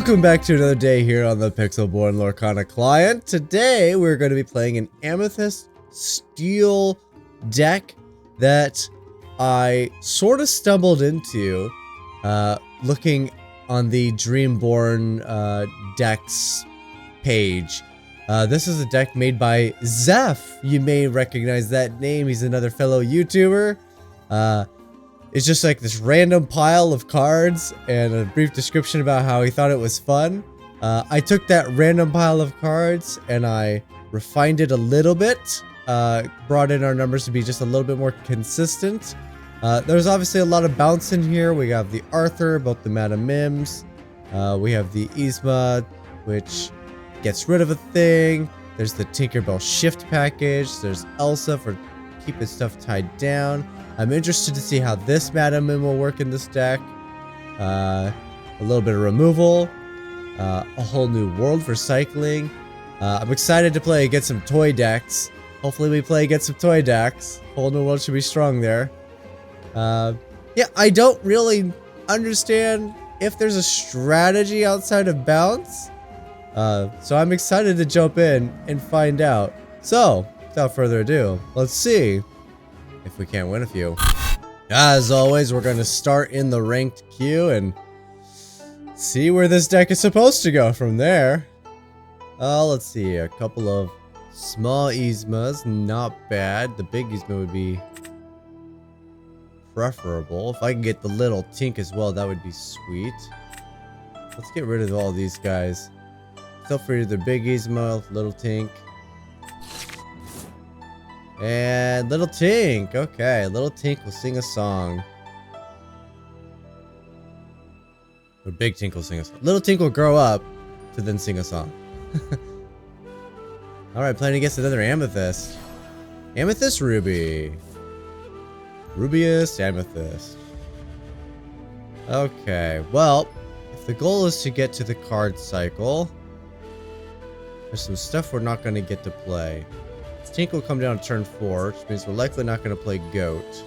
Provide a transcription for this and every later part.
Welcome back to another day here on the pixelborn Lorcana client. Today we're going to be playing an Amethyst Steel deck that I sort of stumbled into looking on the Dreamborn decks page. This is a deck made by Zeph. You may recognize that name. He's another fellow YouTuber. It's just like this random pile of cards and a brief description about how he thought it was fun. I took that random pile of cards and I refined it a little bit. Brought in our numbers to be just a little bit more consistent. There's obviously a lot of bounce in here. We have the Arthur, both the Madam Mims. We have the Yzma, which gets rid of a thing. There's the Tinkerbell Shift package. There's Elsa for keeping stuff tied down. I'm interested to see how this Madam Mim will work in this deck. A little bit of removal. A whole new world for cycling. I'm excited to play against some toy decks. Hopefully we play against some toy decks. Whole new world should be strong there. Yeah, I don't really understand if there's a strategy outside of bounce. So I'm excited to jump in and find out. So, without further ado, let's see if we can't win a few. As always, we're going to start in the ranked queue and see where this deck is supposed to go from there. Let's see, a couple of small Yzmas, not bad. The big Yzma would be preferable. If I can get the little Tink as well, that would be sweet. Let's get rid of all these guys. Except for either big Yzma, little Tink. And little Tink. Okay, little Tink will sing a song. Or big Tink will sing a song. Little Tink will grow up to then sing a song. Alright, playing against another Amethyst. Amethyst Ruby. Rubiest Amethyst. Okay, well, if the goal is to get to the card cycle, there's some stuff we're not going to get to play. Tink will come down turn 4, which means we're likely not going to play Goat.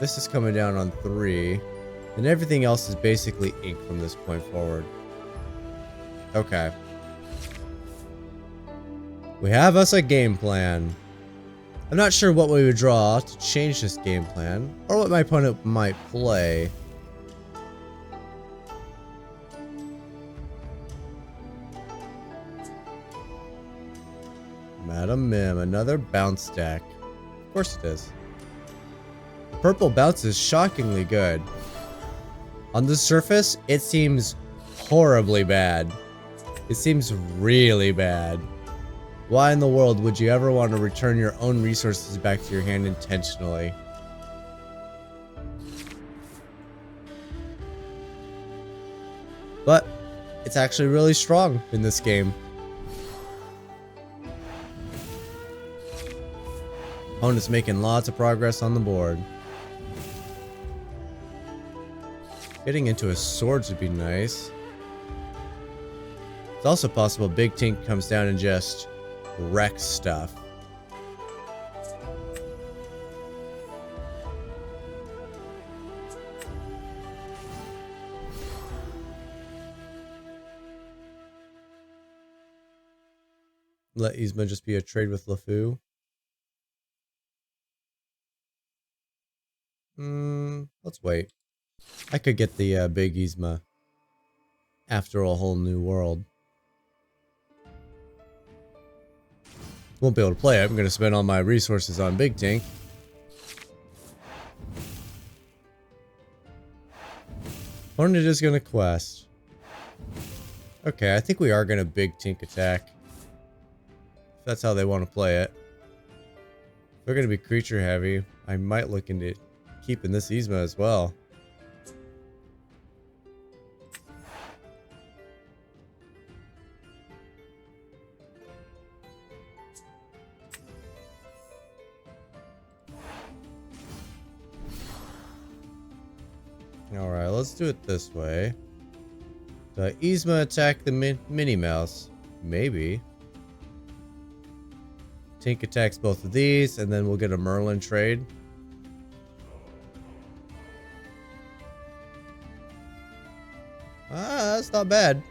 This is coming down on 3. And everything else is basically ink from this point forward. Okay. We have us a game plan. I'm not sure what we would draw to change this game plan, or what my opponent might play. Madam Mim, another bounce deck. Of course it is. Purple bounce is shockingly good. On the surface, it seems horribly bad. It seems really bad. Why in the world would you ever want to return your own resources back to your hand intentionally? But it's actually really strong in this game. Opponent's making lots of progress on the board. Getting into his swords would be nice. It's also possible Big Tink comes down and just wrecks stuff. Let Yzma just be a trade with LeFou. Let's wait. I could get the big Yzma after a whole new world. Won't be able to play it. I'm going to spend all my resources on Big Tink. Opponent is going to quest. Okay, I think we are going to Big Tink attack. If that's how they want to play it. If they're going to be creature heavy, I might look into keeping this Yzma as well. Alright, let's do it this way. Does Yzma attack the Minnie Mouse? Maybe. Tink attacks both of these, and then we'll get a Merlin trade. Ah, that's not bad.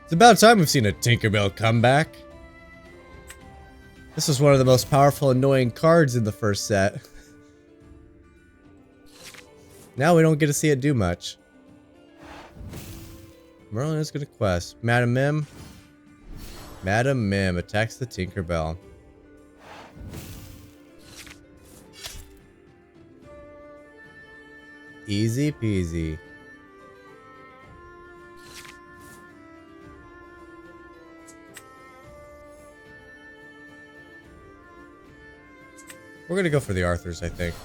It's about time we've seen a Tinkerbell comeback. This was one of the most powerful, annoying cards in the first set. Now we don't get to see it do much. Merlin is gonna quest. Madam Mim. Madam Mim attacks the Tinkerbell. Easy peasy. We're gonna go for the Arthurs, I think.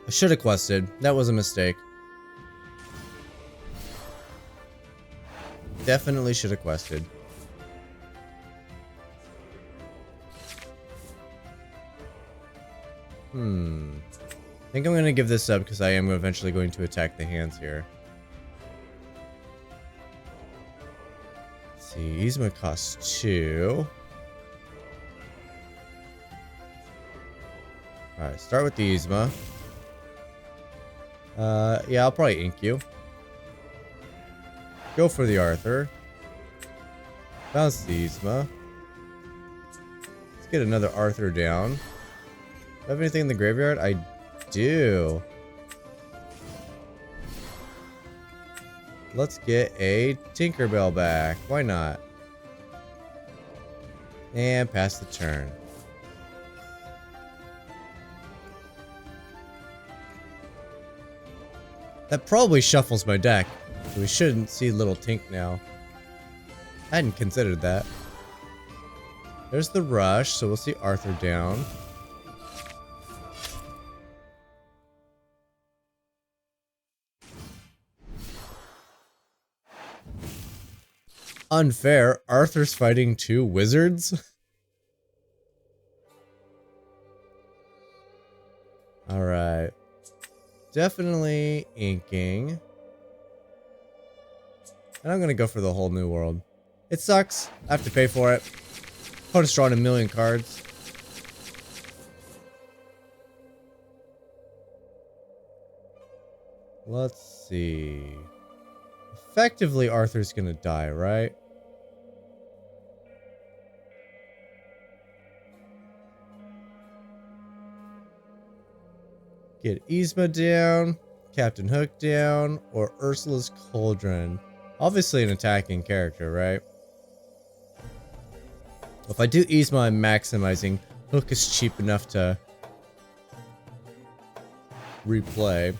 I should have quested. That was a mistake. Definitely should have quested. I think I'm going to give this up because I am eventually going to attack the hands here. Let's see, Yzma costs 2. Alright, start with the Yzma. Yeah, I'll probably ink you. Go for the Arthur. Bounce the Yzma. Let's get another Arthur down. Do I have anything in the graveyard? I do. Let's get a Tinkerbell back. Why not? And pass the turn. That probably shuffles my deck. So we shouldn't see little Tink now. I hadn't considered that. There's the rush, so we'll see Arthur down. Unfair. Arthur's fighting 2 wizards? Alright. Definitely inking. And I'm gonna go for the whole new world. It sucks. I have to pay for it. Opponent's drawing 1,000,000 cards. Let's see. Effectively, Arthur's gonna die, right? Get Yzma down, Captain Hook down, or Ursula's Cauldron. Obviously an attacking character, right? If I do Yzma, I'm maximizing. Hook is cheap enough to replay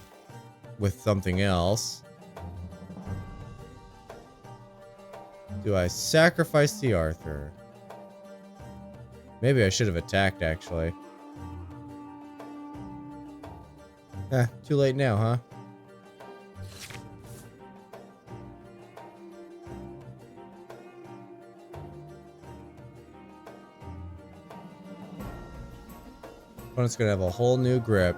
with something else. Do I sacrifice the Arthur? Maybe I should have attacked, actually. Too late now, huh? Opponent's gonna have a whole new grip.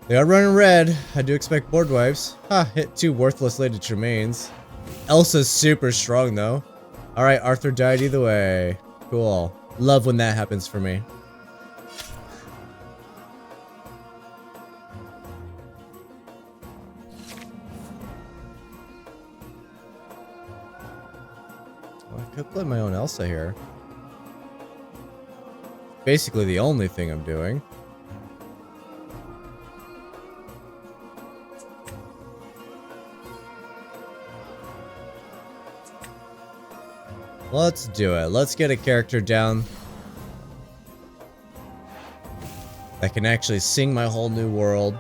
They are running red. I do expect board wipes. Ha, hit 2 worthless Lady Tremaines. Elsa's super strong, though. Alright, Arthur died either way. Cool. Love when that happens for me. I could play my own Elsa here. Basically the only thing I'm doing. Let's do it. Let's get a character down that can actually sing my whole new world.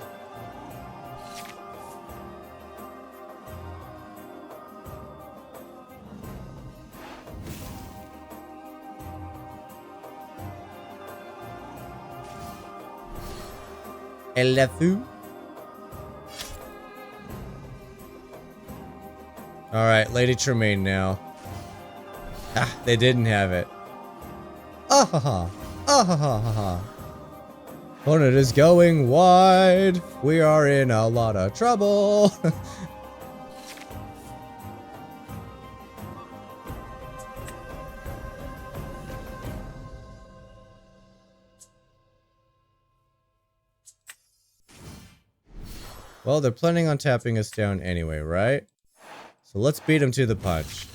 Alright, Lady Tremaine now. Ah, they didn't have it. Ah ha ha. Ah ha ha ha ha. Opponent is going wide. We are in a lot of trouble. Well, they're planning on tapping us down anyway, right? So let's beat them to the punch.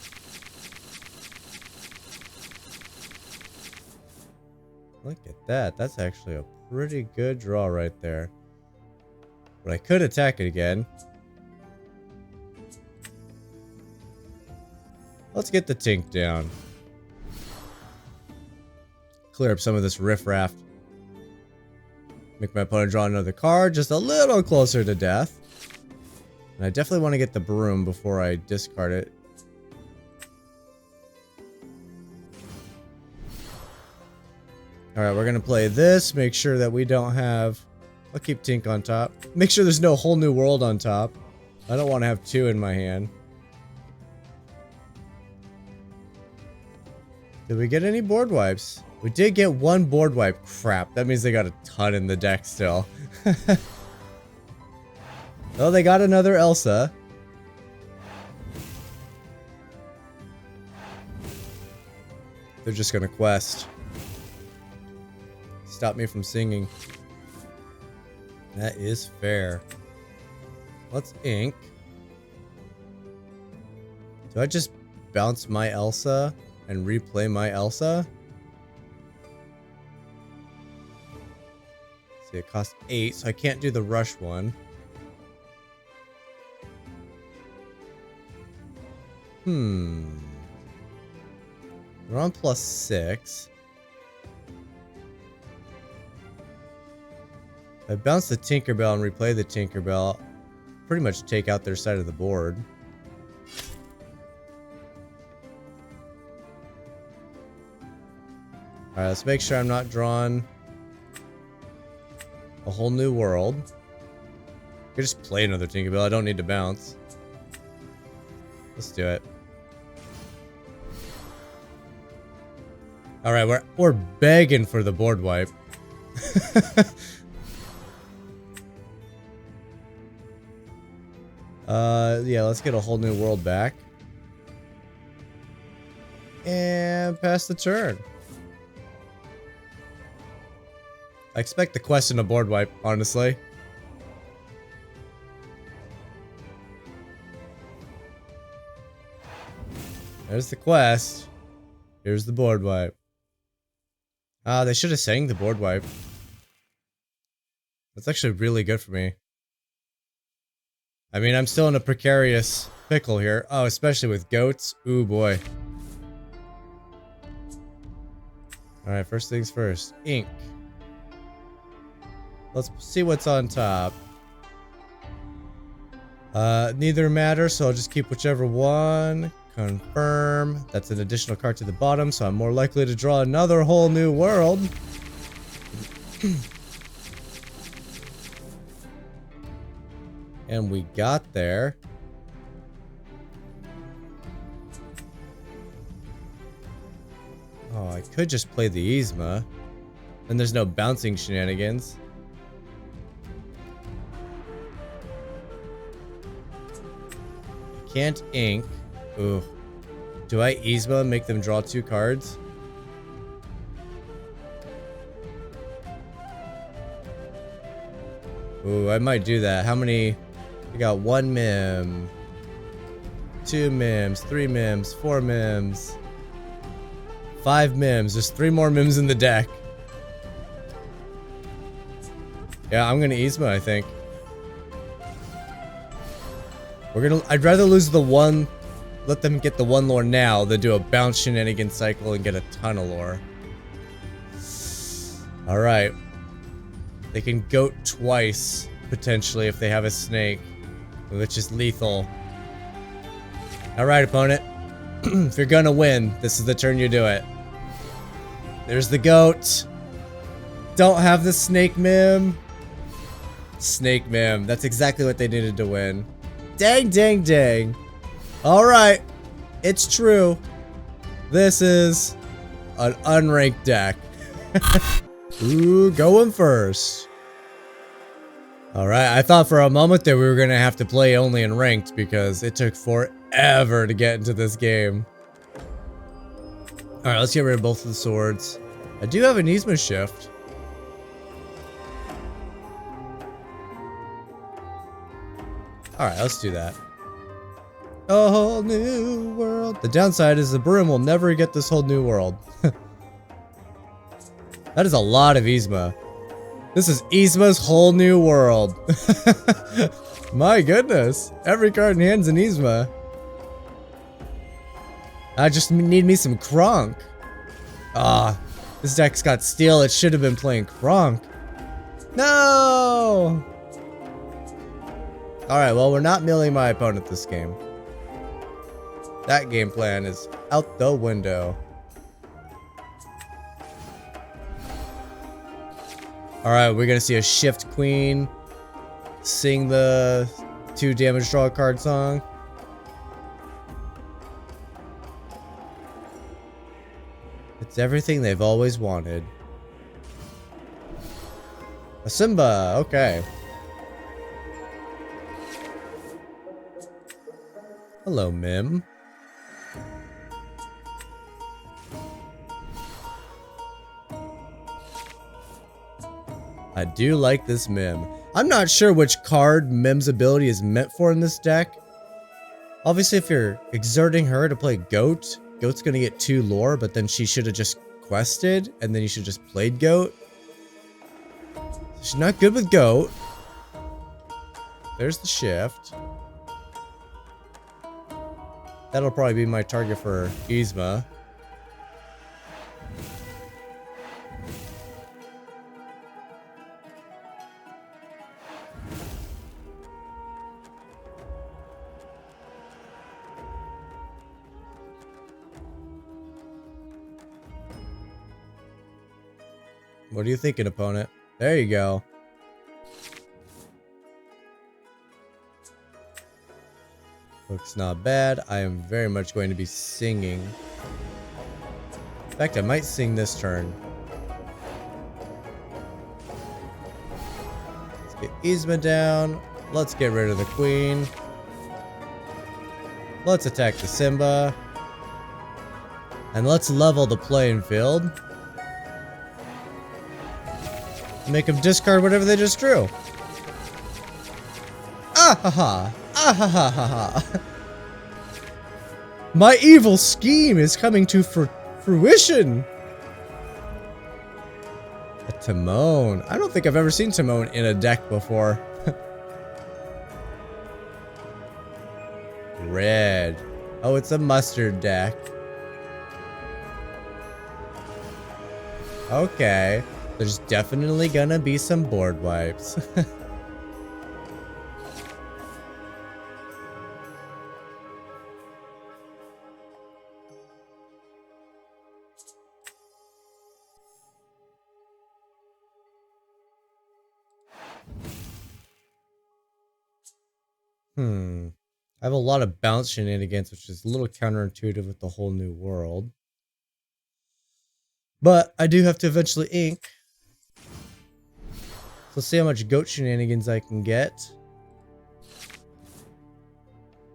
Look at that. That's actually a pretty good draw right there. But I could attack it again. Let's get the Tink down. Clear up some of this riffraff. Make my opponent draw another card, just a little closer to death. And I definitely want to get the broom before I discard it. Alright, we're going to play this. Make sure that we don't have... I'll keep Tink on top. Make sure there's no whole new world on top. I don't want to have two in my hand. Did we get any board wipes? We did get one board wipe. Crap, that means they got a ton in the deck still. Oh, they got another Elsa. They're just gonna quest. Stop me from singing. That is fair. Let's ink. Do I just bounce my Elsa and replay my Elsa? See, it costs 8, so I can't do the rush one. We're on +6. If I bounce the Tinkerbell and replay the Tinkerbell, pretty much take out their side of the board. Alright, let's make sure I'm not drawing a whole new world. I could just play another Tinkerbell, I don't need to bounce. Let's do it. Alright, we're begging for the board wipe. Yeah, let's get a whole new world back. And pass the turn. I expect the quest in a board wipe, honestly. There's the quest. Here's the board wipe. Ah, they should have sang the board wipe. That's actually really good for me. I mean, I'm still in a precarious pickle here. Oh, especially with goats. Ooh, boy. Alright, first things first. Ink. Let's see what's on top. Neither matter, so I'll just keep whichever one. Confirm. That's an additional card to the bottom, so I'm more likely to draw another whole new world. And we got there. Oh, I could just play the Yzma. Then there's no bouncing shenanigans. Can't ink. Ooh. Do I Yzma and make them draw 2 cards? Ooh, I might do that. How many? I got 1 mim. 2 mims. 3 mims. 4 mims. 5 mims. There's 3 more mims in the deck. Yeah, I'm gonna Yzma, I think. I'd rather lose the one, let them get the 1 lore now than do a bounce shenanigan cycle and get a ton of lore. Alright. They can goat twice, potentially, if they have a snake, which is lethal. Alright, opponent. If you're gonna win, this is the turn you do it. There's the goat. Don't have the snake mim. Snake mim. That's exactly what they needed to win. Dang, dang, dang. Alright. It's true. This is an unranked deck. Ooh, going first. Alright, I thought for a moment that we were going to have to play only in ranked because it took forever to get into this game. Alright, let's get rid of both of the swords. I do have an Yzma shift. Alright, let's do that. A whole new world. The downside is the broom will never get this whole new world. That is a lot of Yzma. This is Yzma's whole new world. My goodness. Every card in hand's an Yzma. I just need me some Kronk. Ah, this deck's got steel. It should have been playing Kronk. No! Alright, well, we're not milling my opponent this game. That game plan is out the window. Alright, we're gonna see a Shift Queen sing the 2 damage draw card song. It's everything they've always wanted. A Simba, okay. Hello, Mim. I do like this Mim. I'm not sure which card Mim's ability is meant for in this deck. Obviously, if you're exerting her to play Goat, Goat's gonna get 2 lore, but then she should have just quested, and then you should just played Goat. She's not good with Goat. There's the shift. That'll probably be my target for Yzma. What are you thinking, opponent? There you go. Looks not bad. I am very much going to be singing. In fact, I might sing this turn. Let's get Yzma down. Let's get rid of the queen. Let's attack the Simba. And let's level the playing field. Make them discard whatever they just drew. Ah ha ha. Ah ha ha ha ha. My evil scheme is coming to fruition. A Timon. I don't think I've ever seen Timon in a deck before. Red. Oh, it's a mustard deck. Okay. There's definitely gonna be some board wipes. I have a lot of bounce shenanigans, which is a little counterintuitive with the whole new world. But I do have to eventually ink. So let's see how much goat shenanigans I can get.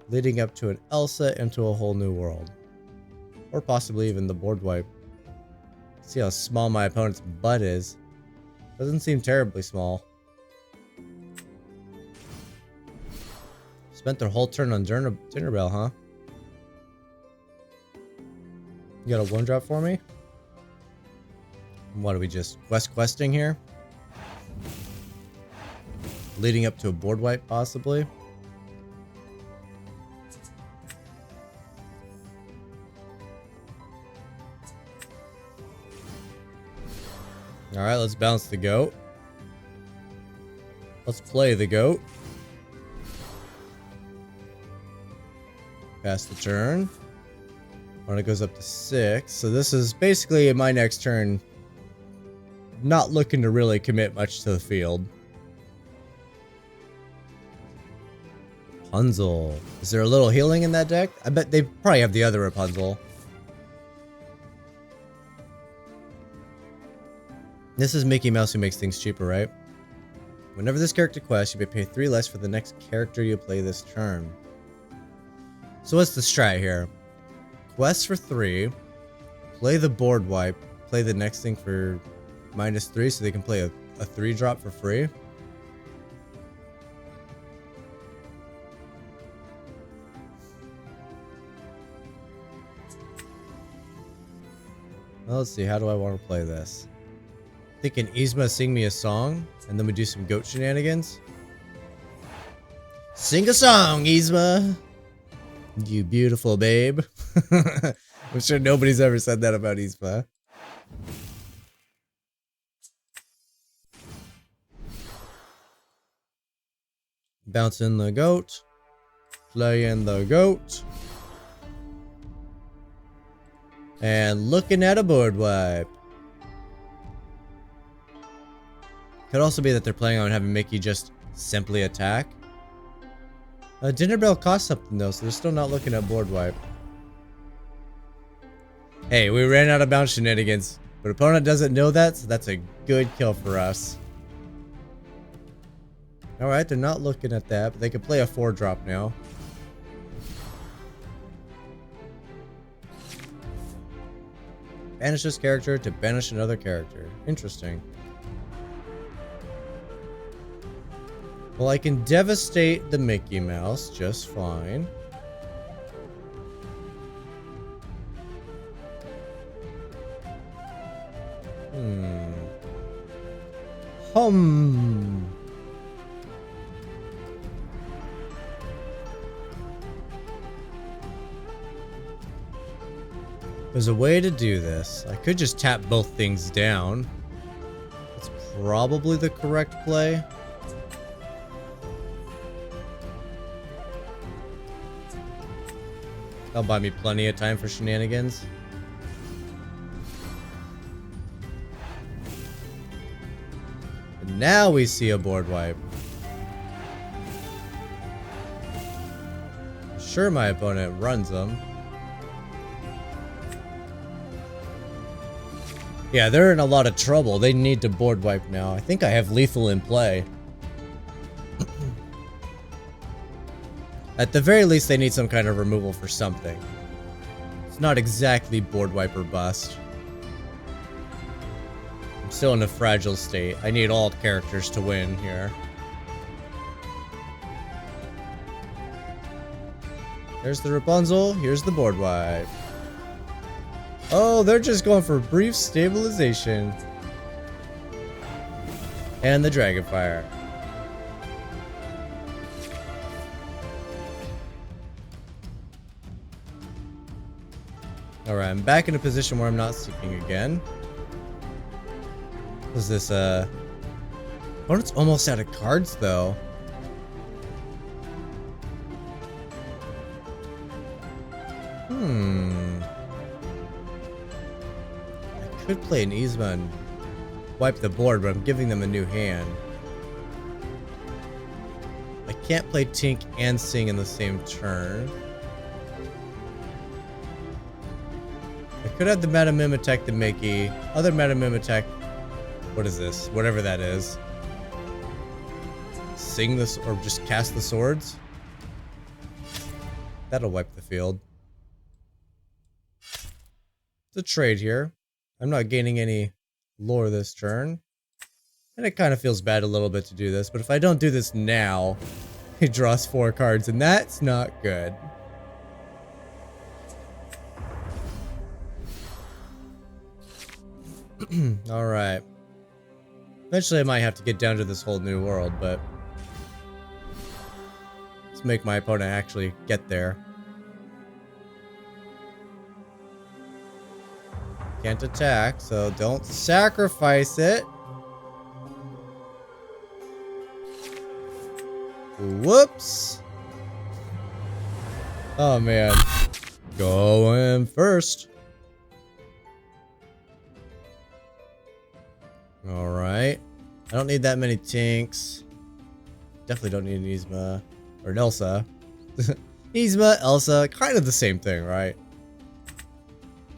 Leading up to an Elsa into a whole new world. Or possibly even the board wipe. See how small my opponent's butt is. Doesn't seem terribly small. Spent their whole turn on Dinner Bell, huh? You got a 1-drop for me? What are we just questing here? Leading up to a board wipe, possibly. Alright, let's bounce the goat. Let's play the goat. Pass the turn. When it goes up to 6. So this is basically my next turn. Not looking to really commit much to the field. Rapunzel. Is there a little healing in that deck? I bet they probably have the other Rapunzel. This is Mickey Mouse who makes things cheaper, right? Whenever this character quests, you may pay 3 less for the next character you play this turn. So what's the strat here? Quest for 3. Play the board wipe. Play the next thing for -3 so they can play a 3-drop for free. Well, let's see. How do I want to play this? Thinking Yzma sing me a song, and then we do some goat shenanigans. Sing a song, Yzma! You beautiful babe. I'm sure nobody's ever said that about Yzma. Bouncing the goat. Playing the goat. And looking at a board wipe. Could also be that they're planning on having Mickey just simply attack. Dinner bell costs something though, so they're still not looking at board wipe. Hey, we ran out of bounce shenanigans, but opponent doesn't know that, so that's a good kill for us. Alright, they're not looking at that, but they can play a 4-drop now. Banish this character to banish another character. Interesting. Well, I can devastate the Mickey Mouse just fine. There's a way to do this. I could just tap both things down. That's probably the correct play. That'll buy me plenty of time for shenanigans. And now we see a board wipe. Sure, my opponent runs them. Yeah, they're in a lot of trouble. They need to board wipe now. I think I have lethal in play. At the very least, they need some kind of removal for something. It's not exactly board wipe or bust. I'm still in a fragile state. I need all characters to win here. There's the Rapunzel. Here's the board wipe. Oh, they're just going for brief stabilization. And the Dragonfire. Alright, I'm back in a position where I'm not seeking again. Was this, opponent's almost out of cards, though. I could play an Yzma and wipe the board, but I'm giving them a new hand. I can't play Tink and Sing in the same turn. I could have the Meta Mim attack the Mickey. Other Meta Mim attack. What is this? Whatever that is. Sing this or just cast the swords. That'll wipe the field. It's a trade here. I'm not gaining any lore this turn. And it kind of feels bad a little bit to do this, but if I don't do this now, he draws 4 cards, and that's not good. Alright. Eventually I might have to get down to this whole new world, but let's make my opponent actually get there. Can't attack, so don't sacrifice it. Whoops. Oh man. Going first. Alright. I don't need that many Tinks. Definitely don't need an Yzma. Or an Elsa. Yzma, Elsa, kind of the same thing, right?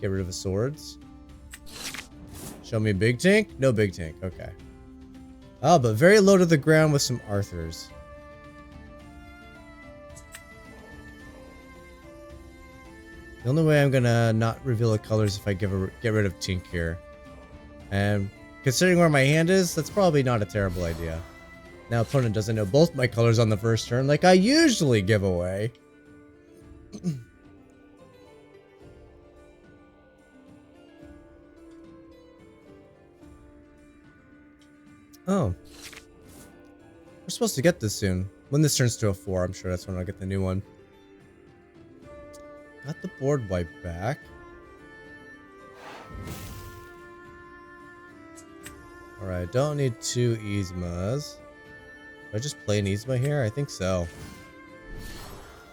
Get rid of the swords. Show me a big tank? No big tank. Okay. Oh, but very low to the ground with some Arthurs. The only way I'm gonna not reveal the colors is if I get rid of Tink here. And considering where my hand is, that's probably not a terrible idea. Now opponent doesn't know both my colors on the first turn like I usually give away. Oh. We're supposed to get this soon. When this turns to a 4, I'm sure that's when I'll get the new one. Got the board wiped back. Alright, don't need 2 Yzmas. Did I just play an Yzma here? I think so.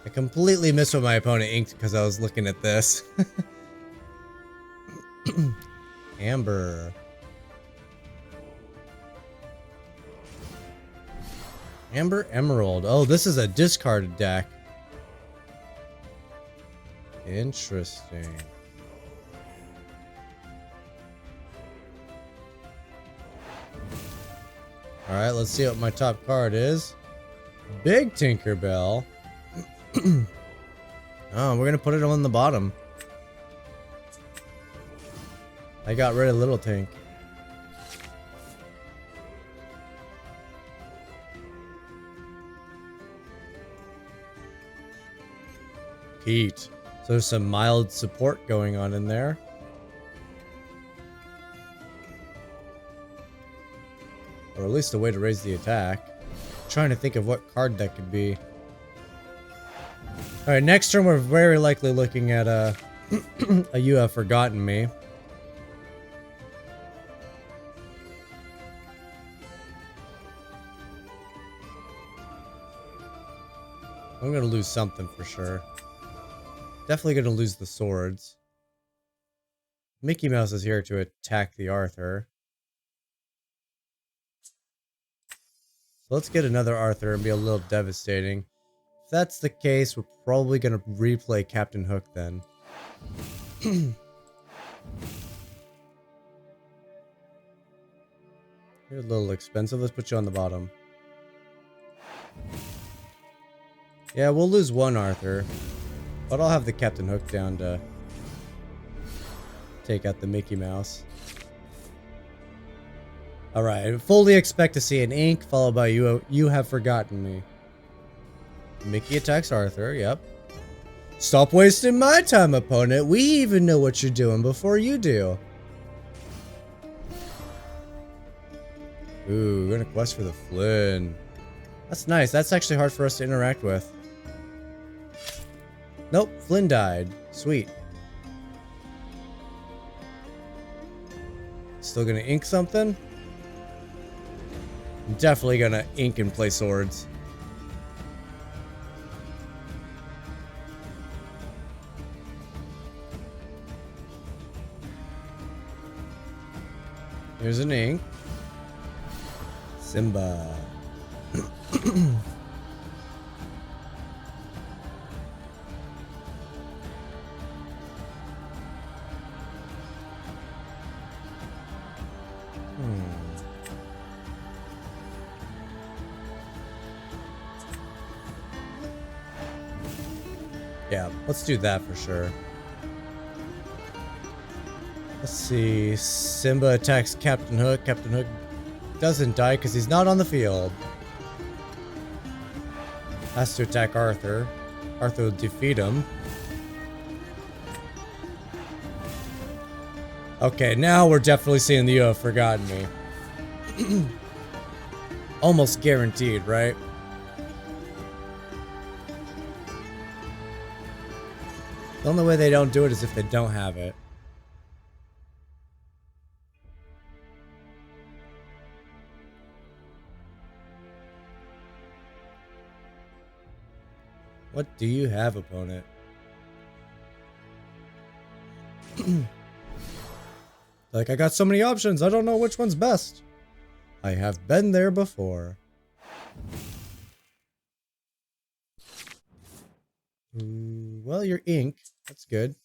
I completely missed what my opponent inked because I was looking at this. Amber. Amber Emerald. Oh, this is a discarded deck. Interesting. Alright, let's see what my top card is. Big Tinkerbell. Oh, we're gonna put it on the bottom. I got rid of Little Tink. Pete. So there's some mild support going on in there. Or at least a way to raise the attack. I'm trying to think of what card that could be. Alright, next turn we're very likely looking at a You Have Forgotten Me. I'm gonna lose something for sure. Definitely gonna lose the swords. Mickey Mouse is here to attack the Arthur. So let's get another Arthur and be a little devastating. If that's the case, we're probably gonna replay Captain Hook then. You're a little expensive. Let's put you on the bottom. Yeah, we'll lose one Arthur. But I'll have the Captain Hook down to take out the Mickey Mouse. Alright, fully expect to see an ink followed by You Have Forgotten Me. Mickey attacks Arthur, yep. Stop wasting my time, opponent. We even know what you're doing before you do. Ooh, we're gonna quest for the Flynn. That's nice. That's actually hard for us to interact with. Nope, Flynn died. Sweet. Still gonna ink something? I'm definitely gonna ink and play swords. Here's an ink. Simba. Yeah, let's do that for sure. Let's see. Simba attacks Captain Hook. Captain Hook doesn't die because he's not on the field. Has to attack Arthur. Arthur will defeat him. Okay, now we're definitely seeing the You Have Forgotten Me. Almost guaranteed, right? The only way they don't do it is if they don't have it. What do you have, opponent? Like, I got so many options, I don't know which one's best. I have been there before. Well, you're ink. That's good.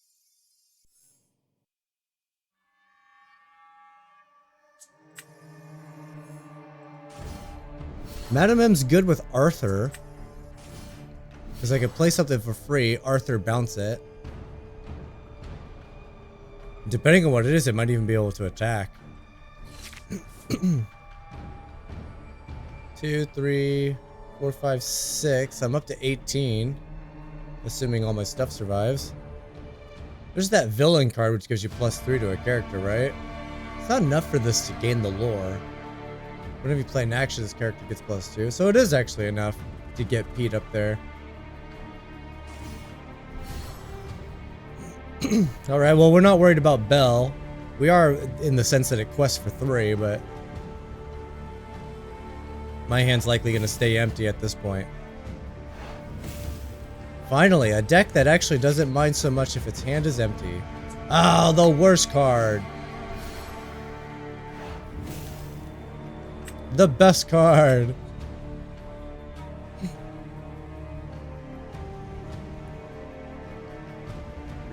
Madam M's good with Arthur. Because I could play something for free, Arthur bounce it. Depending on what it is, it might even be able to attack. 2, 3, 4, 5, 6. I'm up to 18. Assuming all my stuff survives. There's that villain card which gives you +3 to a character, right? It's not enough for this to gain the lore. Whenever you play an action, this character gets +2. So it is actually enough to get Pete up there. Alright, well, we're not worried about Belle. We are in the sense that it quests for 3, but my hand's likely going to stay empty at this point. Finally, a deck that actually doesn't mind so much if its hand is empty. Oh, the worst card. The best card.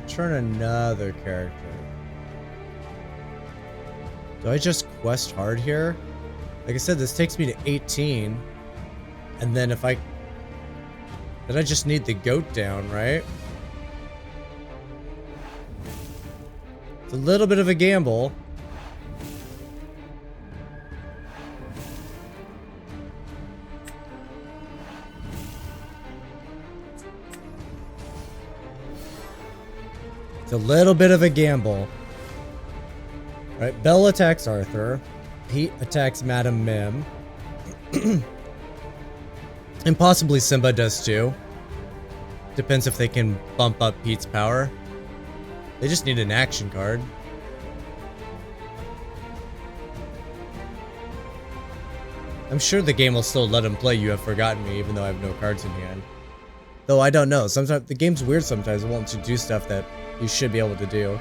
Return another character. Do I just quest hard here? Like I said, this takes me to 18. And then if I... Then I just need the goat down, right? It's a little bit of a gamble. It's a little bit of a gamble. Alright, Belle attacks Arthur. Pete attacks Madam Mim. And possibly Simba does too. Depends if they can bump up Pete's power. They just need an action card. I'm sure the game will still let him play You Have Forgotten Me, even though I have no cards in hand. Though I don't know. Sometimes the game's weird sometimes. It won't let you do stuff that you should be able to do.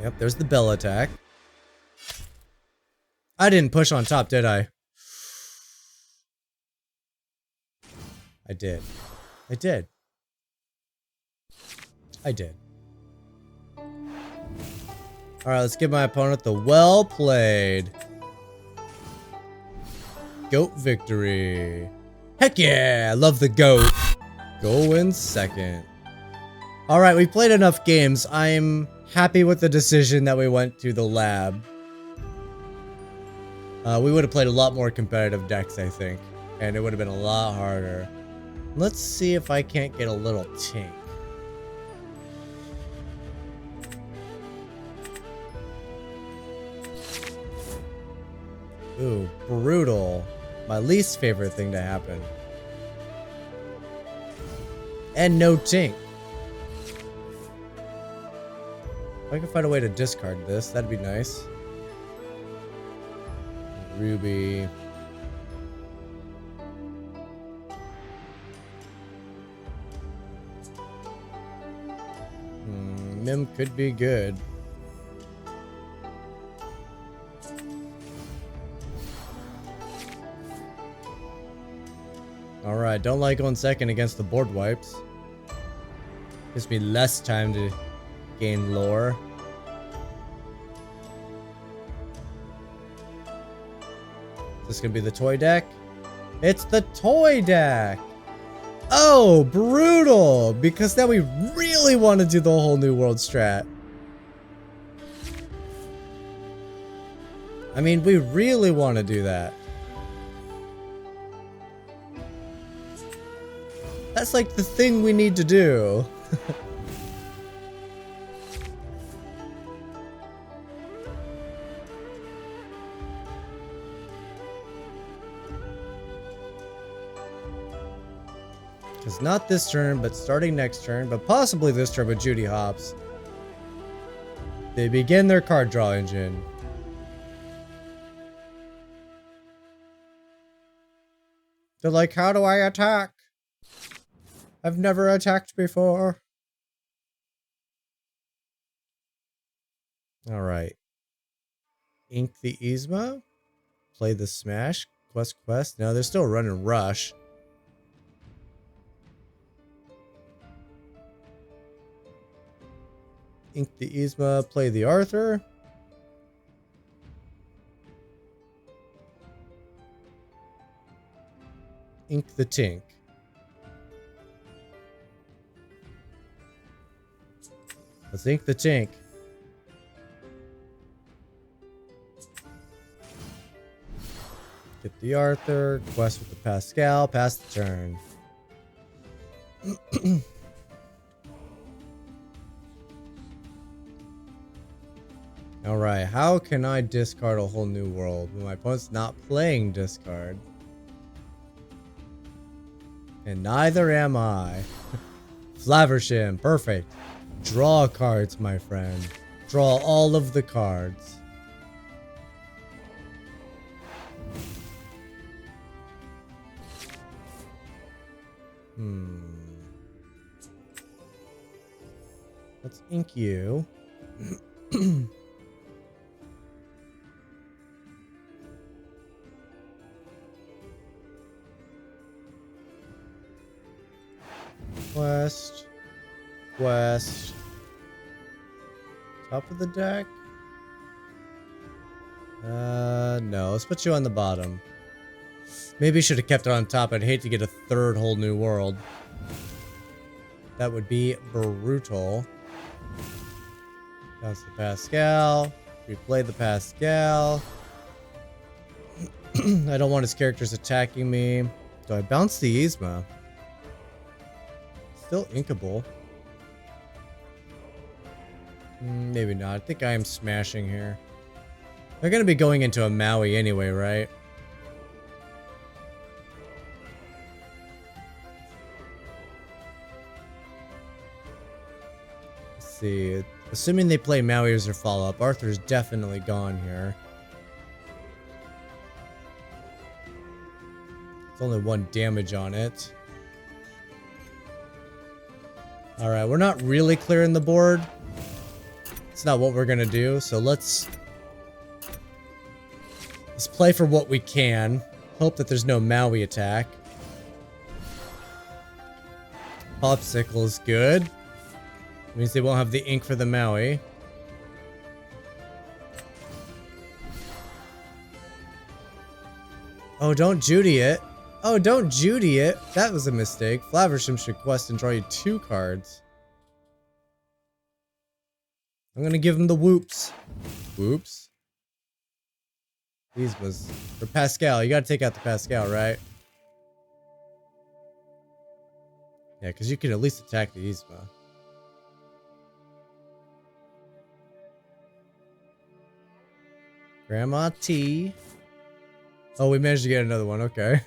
Yep, there's the Bell attack. I didn't push on top, did I? I did. I did. I did. Alright, let's give my opponent the well played. Goat victory. Heck yeah! I love the goat. Go in second. Alright, we played enough games. I'm happy with the decision that we went to the lab. We would have played a lot more competitive decks, I think. And it would have been a lot harder. Let's see if I can't get a little tink. Ooh, brutal. My least favorite thing to happen. And no tink. If I can find a way to discard this, that'd be nice. Ruby. Mim could be good. Alright, don't like going second against the board wipes. Gives me less time to gain lore. Is this gonna be the toy deck? It's the toy deck! Oh, brutal! Because now we really want to do the whole New World strat. I mean, we really want to do that. That's like the thing we need to do. Because not this turn, but starting next turn, but possibly this turn with Judy Hopps, they begin their card draw engine. They're like, how do I attack? I've never attacked before. Alright. Ink the Yzma. Play the Smash. Quest. No, they're still running Rush. Ink the Yzma. Play the Arthur. Ink the Tink. Let's ink the Tink. Get the Arthur. Quest with the Pascal. Pass the turn. Alright, how can I discard a whole new world when my opponent's not playing discard? And neither am I. Flaversham, perfect. Draw cards, my friend. Draw all of the cards. Let's ink you. Quest. Quest. Top of the deck? No. Let's put you on the bottom. Maybe I should have kept it on top. I'd hate to get a third whole new world. That would be brutal. Bounce the Pascal. Replay the Pascal. I don't want his characters attacking me. Do I bounce the Yzma? Still inkable. Maybe not. I think I am smashing here. They're going to be going into a Maui anyway, right? Let's see. Assuming they play Maui as their follow-up, Arthur's definitely gone here. It's only 1 damage on it. Alright, we're not really clearing the board. It's not what we're gonna do, so let's play for what we can. Hope that there's no Maui attack. Popsicle is good. Means they won't have the ink for the Maui. Oh, don't Judy it. Oh, don't Judy it. That was a mistake. Flaversham should quest and draw you 2 cards. I'm gonna give him the whoops. Whoops. These was for Pascal. You gotta take out the Pascal, right? Yeah, because you can at least attack the Yzma. Grandma T. Oh, we managed to get another one. Okay.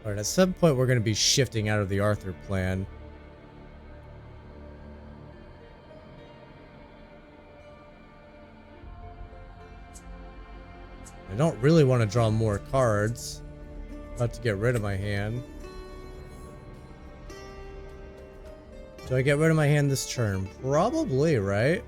Alright, at some point we're going to be shifting out of the Arthur plan. I don't really want to draw more cards. About to get rid of my hand. Do I get rid of my hand this turn? Probably, right?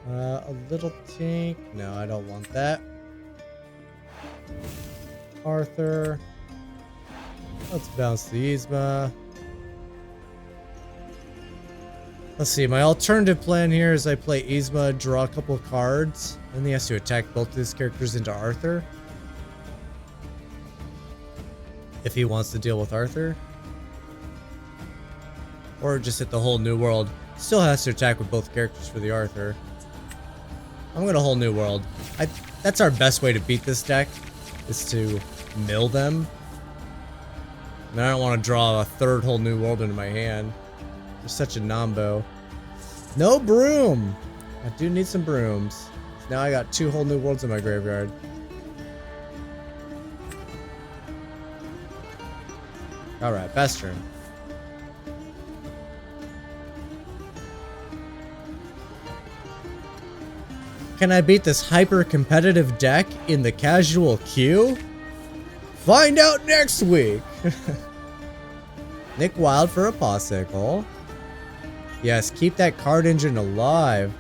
A little tink. No, I don't want that. Arthur. Let's bounce the Yzma. Let's see, my alternative plan here is I play Yzma, draw a couple of cards, and he has to attack both of his characters into Arthur. If he wants to deal with Arthur. Or just hit the whole new world. Still has to attack with both characters for the Arthur. I'm gonna whole new world. That's our best way to beat this deck, is to mill them. And I don't want to draw a third whole new world into my hand. There's such a nombo. No broom! I do need some brooms. So now I got 2 whole new worlds in my graveyard. Alright, best turn. Can I beat this hyper-competitive deck in the casual queue? Find out next week! Nick Wild for a Popsicle. Yes, keep that card engine alive.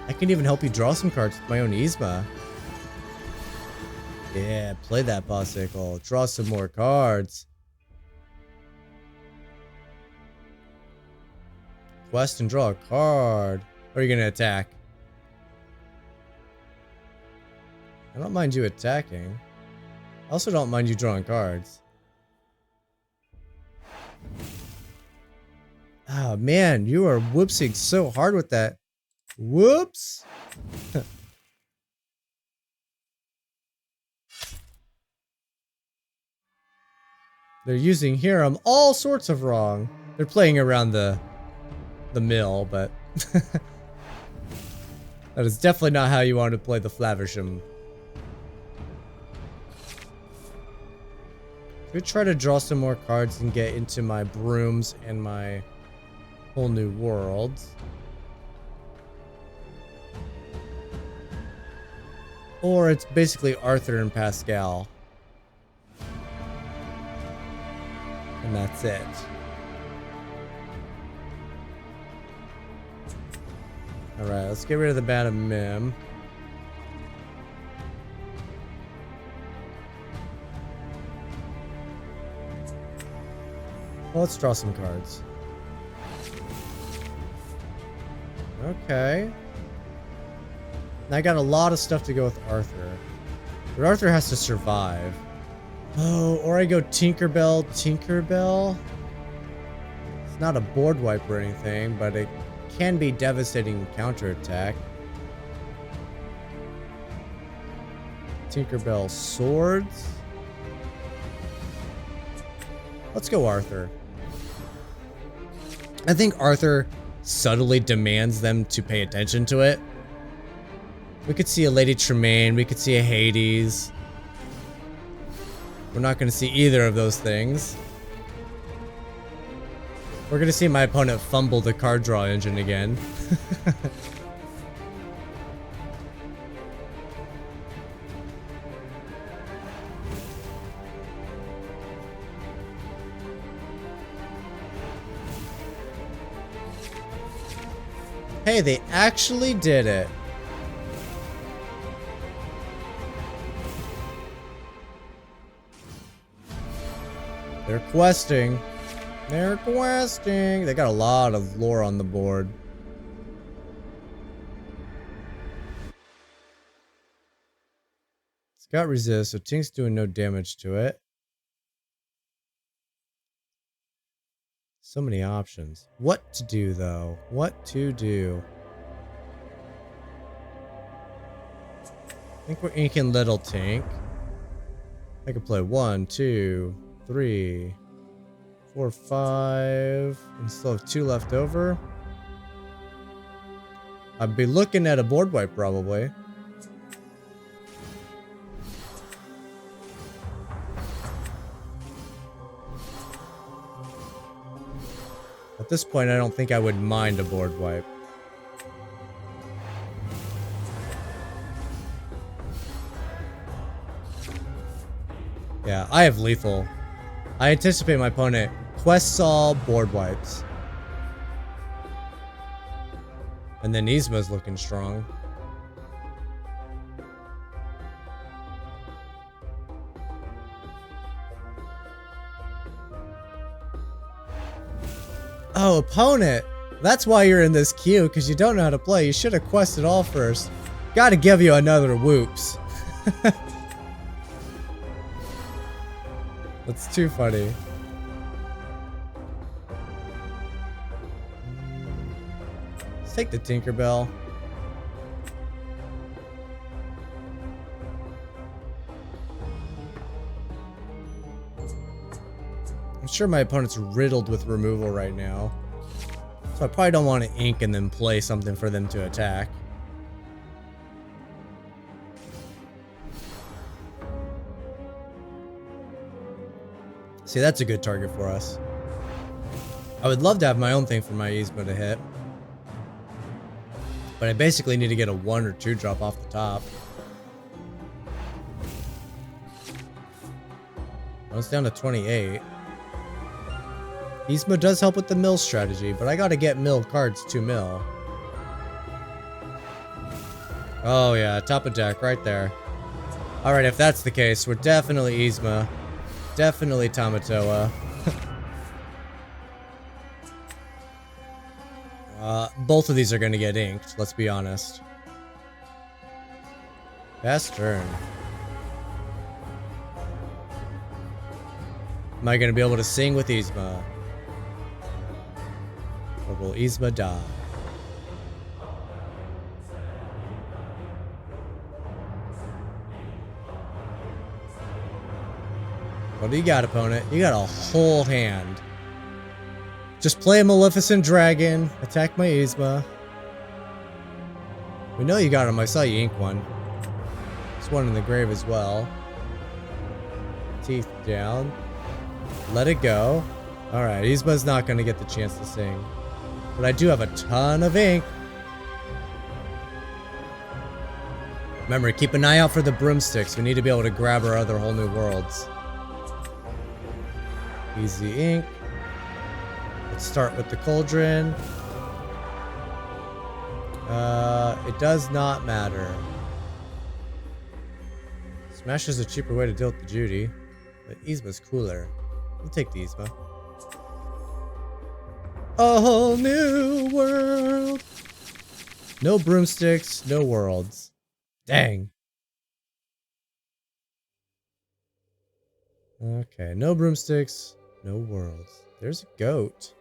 I can even help you draw some cards with my own Yzma. Yeah, play that Popsicle. Draw some more cards. Quest and draw a card. Or are you going to attack? I don't mind you attacking. I also don't mind you drawing cards. Oh man, you are whoopsing so hard with that Whoops. They're using Hiram all sorts of wrong. They're playing around the mill, but that is definitely not how you want to play the Flaversham. Could try to draw some more cards and get into my brooms and my whole new world. Or it's basically Arthur and Pascal. And that's it. Alright, let's get rid of the Bad Mim. Well, let's draw some cards. Okay. I got a lot of stuff to go with Arthur. But Arthur has to survive. Oh, or I go Tinkerbell, Tinkerbell. It's not a board wipe or anything, but it can be devastating counterattack. Tinkerbell swords. Let's go Arthur. I think Arthur subtly demands them to pay attention to it. We could see a Lady Tremaine, we could see a Hades. We're not going to see either of those things. We're going to see my opponent fumble the card draw engine again. Hey, they actually did it. They're questing. They're questing. They got a lot of lore on the board. It's got resist, so Tink's doing no damage to it. So many options. What to do, though? What to do? I think we're inking Little Tink. I could play 1, 2, 3, 4, 5, and still have 2 left over. I'd be looking at a board wipe probably. At this point, I don't think I would mind a board wipe. Yeah, I have lethal. I anticipate my opponent quests all, board wipes. And then Yzma's looking strong. Oh, opponent! That's why you're in this queue, because you don't know how to play. You should have quested all first. Gotta give you another whoops. That's too funny. Let's take the Tinkerbell. I'm sure my opponent's riddled with removal right now. So I probably don't want to ink and then play something for them to attack. See, that's a good target for us. I would love to have my own thing for my Yzma to hit. But I basically need to get a 1 or 2 drop off the top. Well, it's down to 28. Yzma does help with the mill strategy, but I gotta get mill cards to mill. Oh yeah, top of deck right there. Alright, if that's the case, we're definitely Yzma. Definitely Tamatoa. Both of these are going to get inked, let's be honest. Best turn. Am I going to be able to sing with Yzma? Or will Yzma die? What do you got, opponent? You got a whole hand. Just play a Maleficent Dragon. Attack my Yzma. We know you got him. I saw you ink one. There's one in the grave as well. Teeth down. Let it go. Alright, Yzma's not going to get the chance to sing. But I do have a ton of ink. Remember, keep an eye out for the broomsticks. We need to be able to grab our other whole new worlds. Easy ink. Let's start with the cauldron. It does not matter. Smash is a cheaper way to deal with the Judy, but Yzma's cooler. We'll take the Yzma. A whole new world. No broomsticks, no worlds. Dang. Okay, no broomsticks, no worlds. There's a goat.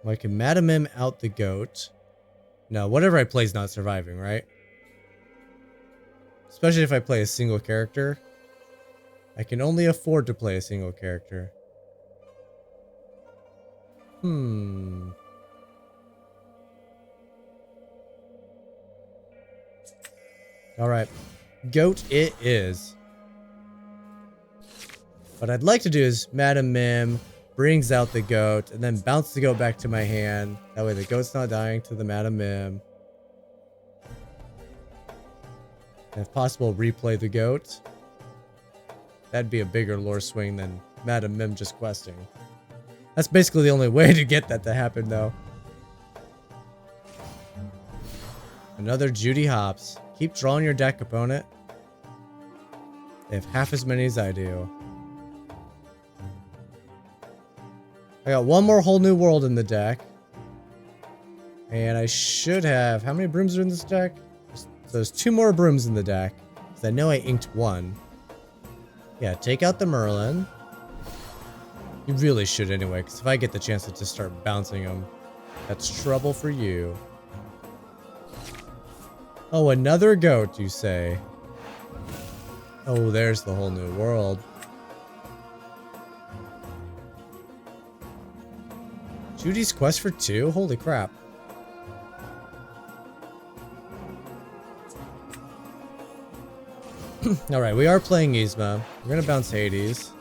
I can Madam Mim out the goat. No, whatever I play is not surviving, right? Especially if I play a single character. I can only afford to play a single character. Alright. Goat it is. What I'd like to do is Madam Mim brings out the goat and then bounce the goat back to my hand. That way the goat's not dying to the Madam Mim. And if possible, replay the goat. That'd be a bigger lore swing than Madam Mim just questing. That's basically the only way to get that to happen, though. Another Judy Hops. Keep drawing your deck, opponent. They have half as many as I do. I got one more whole new world in the deck. And I should have... How many brooms are in this deck? So there's 2 more brooms in the deck. Because I know I inked 1. Yeah, take out the Merlin. You really should anyway, because if I get the chance to just start bouncing them, that's trouble for you. Oh, another goat, you say? Oh, there's the whole new world. Judy's quest for 2? Holy crap. Alright, we are playing Yzma. We're gonna bounce Hades.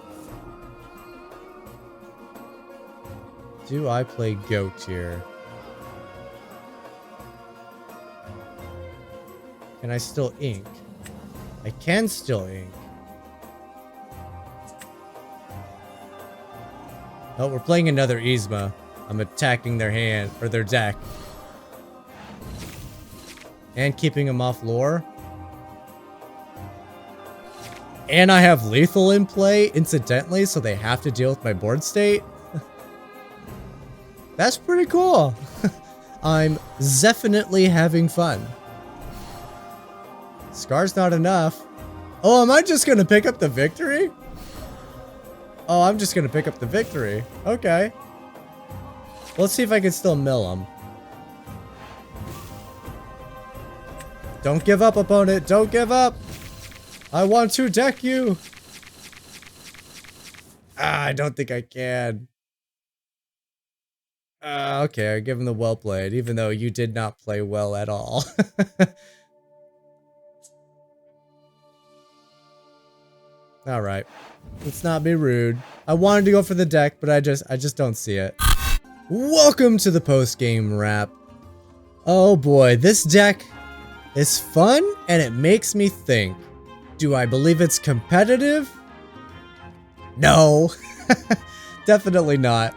Do I play goat here? Can I still ink? I can still ink. Oh, we're playing another Yzma. I'm attacking their hand, or their deck. And keeping them off lore. And I have lethal in play, incidentally, so they have to deal with my board state. That's pretty cool. I'm definitely having fun. Scar's not enough. Oh, am I just gonna pick up the victory? Oh, I'm just gonna pick up the victory. Okay. Let's see if I can still mill him. Don't give up, opponent. Don't give up. I want to deck you. Ah, I don't think I can. Okay, I give him the well played, even though you did not play well at all. Alright. Let's not be rude. I wanted to go for the deck, but I just don't see it. Welcome to the post-game wrap. Oh boy, this deck is fun and it makes me think. Do I believe it's competitive? No. Definitely not.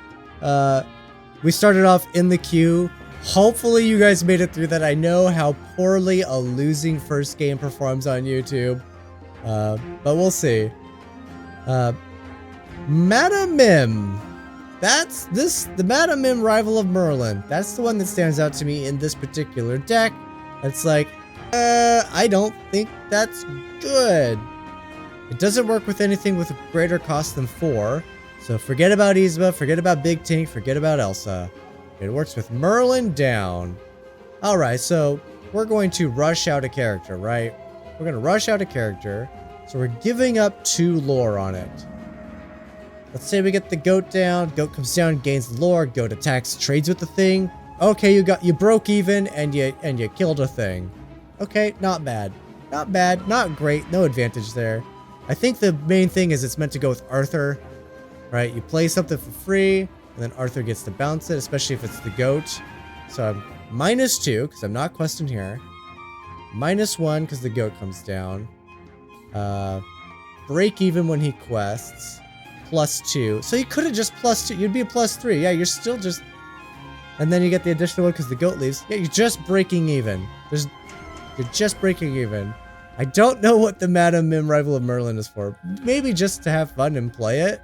We started off in the queue. Hopefully you guys made it through that. I know how poorly a losing first game performs on YouTube. But we'll see. Madam Mim. The Madam Mim rival of Merlin. That's the one that stands out to me in this particular deck. It's like, I don't think that's good. It doesn't work with anything with a greater cost than 4. So forget about Yzma, forget about Big Tink, forget about Elsa. It works with Merlin down. Alright, so we're going to rush out a character, right? we're gonna rush out a character. So we're giving up 2 lore on it. Let's say we get the goat down. Goat comes down, gains lore. Goat attacks, trades with the thing. Okay, you broke even and you killed a thing. Okay, not bad. Not bad, not great, no advantage there. I think the main thing is it's meant to go with Arthur, right? You play something for free, and then Arthur gets to bounce it, especially if it's the goat. So I'm -2, because I'm not questing here. -1, because the goat comes down. Break even when he quests. +2. So you could have just +2. You'd be a +3. Yeah, you're still just... And then you get the additional one because the goat leaves. Yeah, you're just breaking even. You're just breaking even. I don't know what the Madam Mim Rival of Merlin is for. Maybe just to have fun and play it.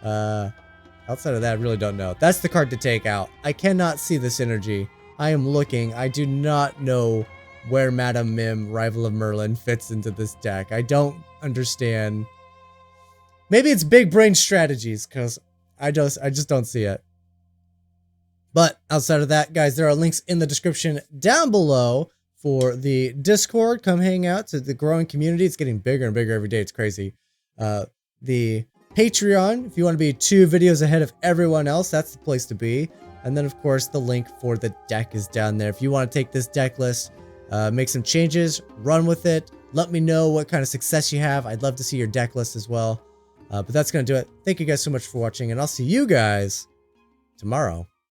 Outside of that, I really don't know. That's the card to take out. I cannot see the synergy. I am looking. I do not know where Madam Mim Rival of Merlin fits into this deck. I don't understand. Maybe it's big brain strategies, because I just don't see it. But outside of that, guys, there are links in the description down below for the Discord. Come hang out to the growing community. It's getting bigger and bigger every day. It's crazy. The Patreon, if you want to be 2 videos ahead of everyone else, that's the place to be. And then, of course, the link for the deck is down there. If you want to take this deck list, make some changes, run with it. Let me know what kind of success you have. I'd love to see your deck list as well. But that's going to do it. Thank you guys so much for watching, and I'll see you guys tomorrow.